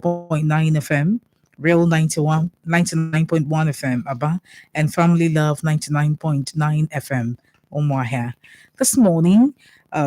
FM, Real 99.1 FM, Aba, and Family Love 99.9 FM, Umuahia. This morning,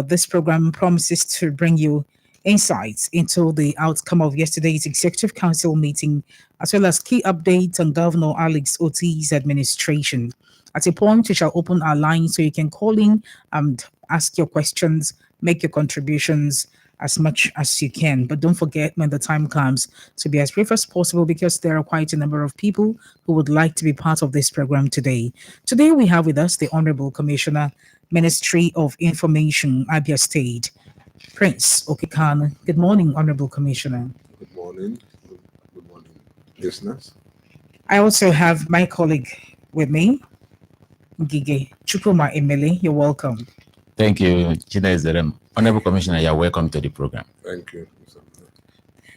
this program promises to bring you insights into the outcome of yesterday's Executive Council meeting, as well as key updates on Governor Alex Oti's administration. At a point, we shall open our line so you can call in and ask your questions, make your contributions as much as you can. But don't forget when the time comes to be as brief as possible because there are quite a number of people who would like to be part of this program today. Today we have with us the Honorable Commissioner, Ministry of Information, Abia State, Prince Okikan. Good morning, Honorable Commissioner. Good morning. Good morning, listeners. I also have my colleague with me, Gige Chukuma Emily. You're welcome. Thank you, Chidezerem. Honorable Commissioner, you're welcome to the program. Thank you.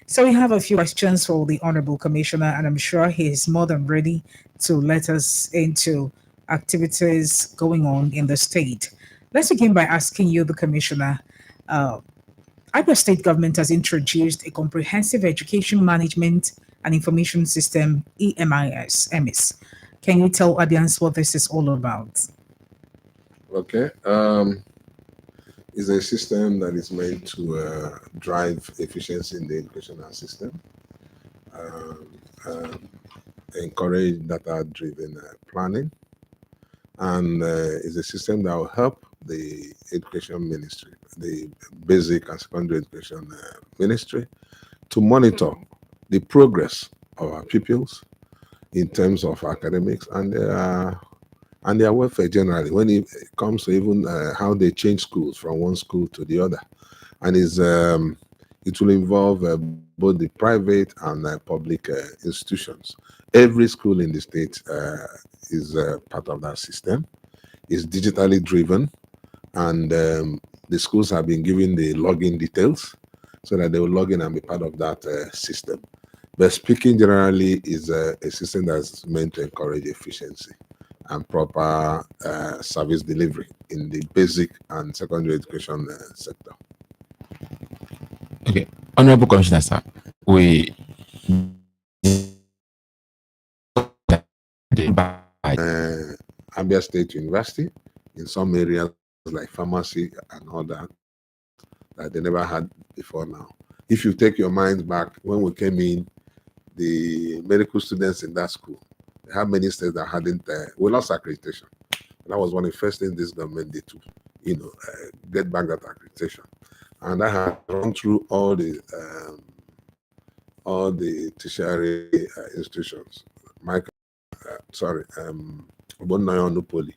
So we have a few questions for the Honorable Commissioner, and I'm sure he is more than ready to let us into activities going on in the state. Let's begin by asking you, the Commissioner. Abia State Government has introduced a comprehensive education management and information system, EMIS. Can you tell audience what this is all about? Okay. It's a system that is meant to drive efficiency in the educational system, encourage data-driven planning, and is a system that will help the education ministry, the basic and secondary education ministry, to monitor the progress of our pupils in terms of academics and their welfare generally, when it comes to even how they change schools from one school to the other. And it will involve both the private and public institutions. Every school in the state is part of that system. It's digitally driven, and the schools have been given the login details so that they will log in and be part of that system. But speaking generally, is a system that's meant to encourage efficiency and proper service delivery in the basic and secondary education sector. Okay, Honorable Commissioner, sir, we Abia State University, in some areas like pharmacy and all that they never had before now. If you take your minds back, when we came in, the medical students in that school, they have many states that hadn't, we lost accreditation. That was one of the first things this government did to, get back that accreditation. And I had gone through all the tertiary institutions. Obonayo Poly,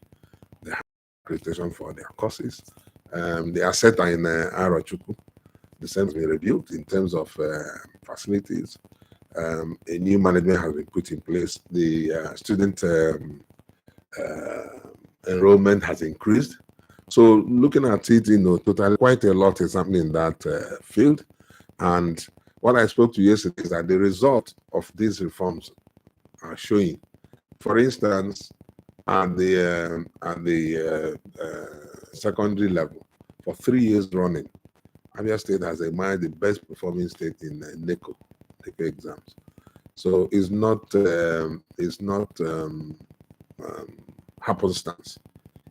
they have accreditation for their courses. They are set in Arochukwu. The same has been reviewed in terms of facilities. A new management has been put in place. The student enrollment has increased. So looking at it, totally quite a lot is happening in that field. And what I spoke to yesterday is that the result of these reforms are showing. For instance, at the secondary level, for 3 years running, Abia State has emerged the best performing state in NECO exams. So it's not happenstance.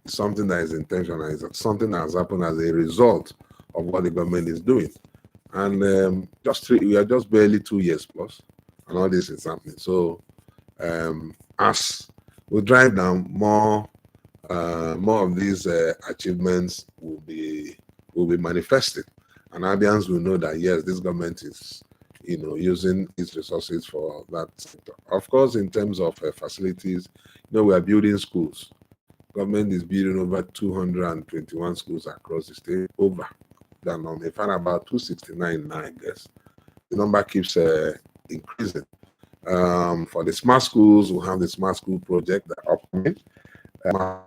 It's something that is intentional. It's something that has happened as a result of what the government is doing. And we are just barely 2 years plus, and all this is happening. So as we drive down, more of these achievements will be manifested, and Abians will know that yes, this government is using its resources for that sector. Of course, in terms of facilities, we are building schools. Government is building over 221 schools across the state, over that number. In fact, about 269 now, I guess. The number keeps increasing. For the smart schools, we have the smart school project that upcoming. Smart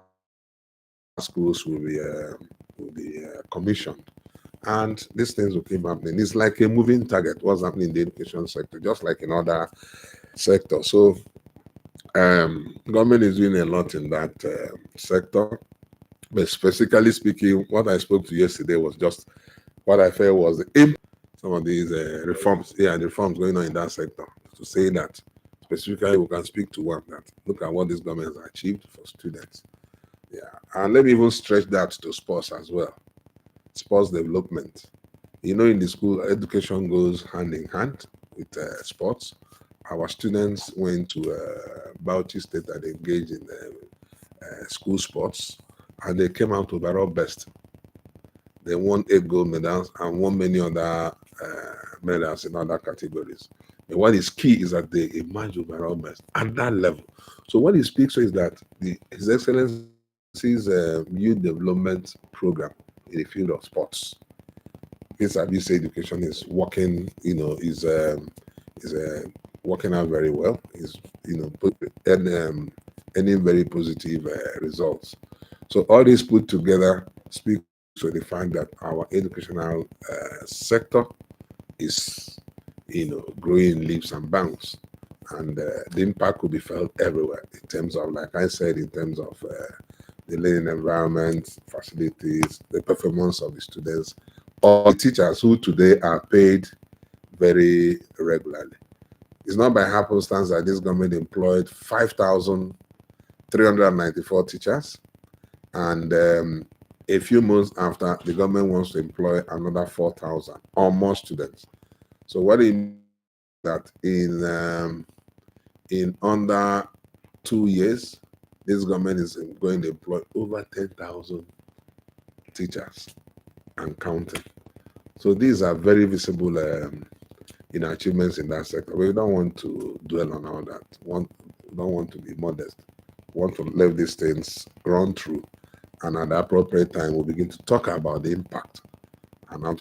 schools will be commissioned. And these things will keep happening. It's like a moving target, what's happening in the education sector, just like in other sectors. So government is doing a lot in that sector. But specifically speaking, what I spoke to yesterday was just what I felt was the aim some of these reforms, the reforms going on in that sector, to say that specifically we can speak to one that look at what this government has achieved for students. Yeah, and let me even stretch that to sports as well. Sports development. You know, in the school, education goes hand in hand with sports. Our students went to Bauchi State and engaged in school sports, and they came out overall best. They won 8 gold medals and won many other medals in other categories. And what is key is that they emerge overall best at that level. So what he speaks to is that His Excellency's youth development program in the field of sports, his abuse education is working, is working out very well. Is ending very positive results. So all this put together speaks to the fact that our educational sector is, growing leaps and bounds, and the impact could be felt everywhere in terms of, like I said, in terms of the learning environment, facilities, the performance of the students, or the teachers who today are paid very regularly. It's not by happenstance that this government employed 5,394 teachers, and a few months after, the government wants to employ another 4,000 or more students. So what it means that in under 2 years, this government is going to employ over 10,000 teachers and counting. So these are very visible achievements in that sector. We don't want to dwell on all that. We don't want to be modest. We want to let these things run through, and at the appropriate time, we'll begin to talk about the impact and outcome